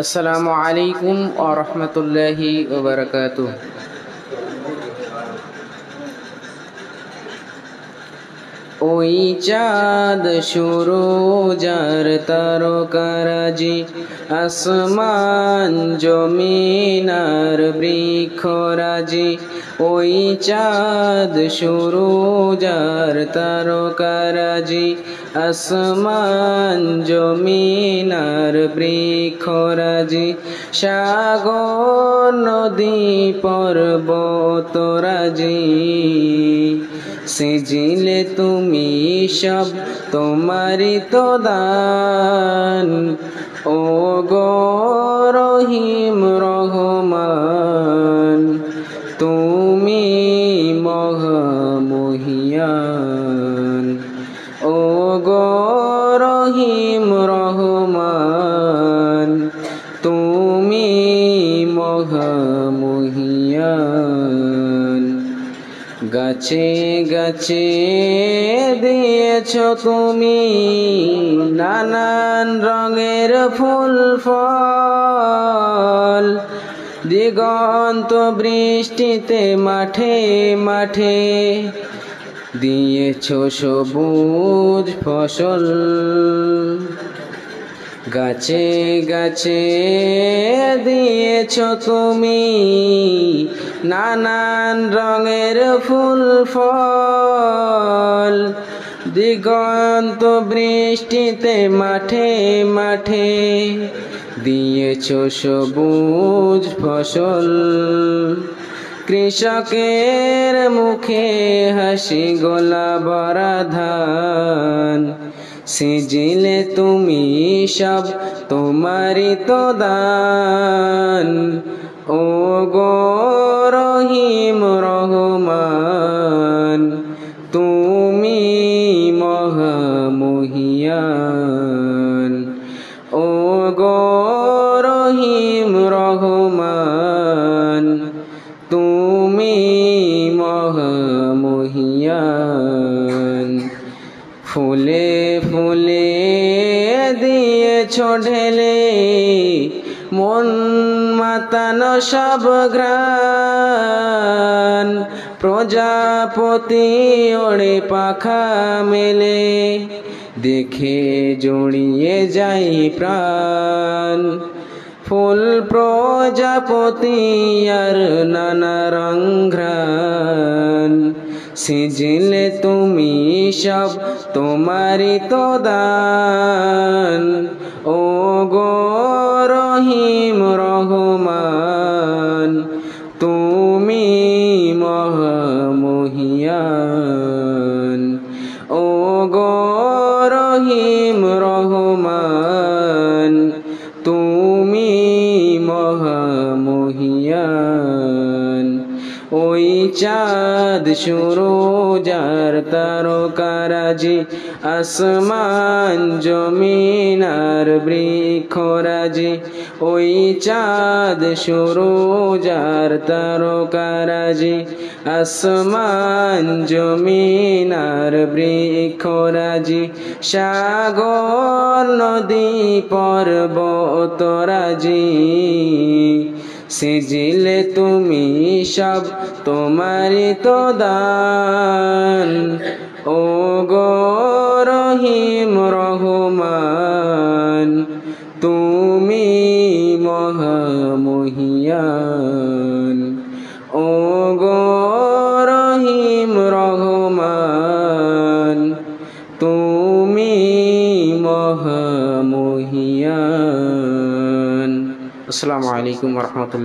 আসসালামু আলাইকুম ওয়া রাহমাতুল্লাহি ওয়া বারাকাতুহু। ওই চাঁদ সুরুজ আর তারকারাজি, আসমান জমিন আর বৃক্ষরাজি। ওই চাঁদ সুরুজ আর তারকারাজি, আসমান জমিন আর বৃক্ষরাজি। সাগর নদী পর্বতরাজি, সেজিলে তুমি সব তোমারি তো দান। ও গো রহিম রহমান, তুমি মহামহিয়ান। ও গো রহিম রহমান, তুমি মহামহিয়ান। গাছে গাছে দিয়েছ তুমি নানান রঙের ফুল ফল, দিগন্ত বৃষ্টিতে মাঠে মাঠে দিয়েছ সবুজ ফসল। গাছে গাছে দিয়েছ তুমি নানান রঙের ফুল ফল, দিগন্ত বৃষ্টিতে মাঠে মাঠে দিয়েছ সবুজ ফসল। কৃষকের মুখে হাসি গোলা ভরা ধান, সেজিলে তুমি সব তোমারি তো দান। ও গো রহিম রহমান, তুমি মহামহিয়ান। ও গো রহিম রহমান, তুমি মহামহিয়ান। ফুলে ফুলে দিয়েছ ঢেলে মন মাতানো সব গ্রান, প্রজাপতি ওড়ে পাখা মেলে দেখে জড়িয়ে যাই প্রাণ। ফুল প্রজাপতি আর নানা রং ঘ্রাণ, সেজিলে তুমি সব তোমারি তো দান। ও গো রহিম রহমান, তুমি মহামহিয়ান। ও গো রহিম রহমান, তুমি মহামহিয়ান। ওই চাঁদ সুরুজ আর তারকারাজি, আসমান জমিন আর বৃক্ষরাজি। ওই চাঁদ সুরুজ আর তারকারাজি, আসমান জমিন আর বৃক্ষরাজি। সাগর নদী পর্বতরাজি, সেজিলে তুমি সব তোমারি তো দান। ও গো রহিম রহমান, তুমি মহামহিয়ান। ও গো রহিম রহমান, তুমি মহামহিয়ান। আসসালামু আলাইকুম ওয়া রাহমাতুল্লাহ।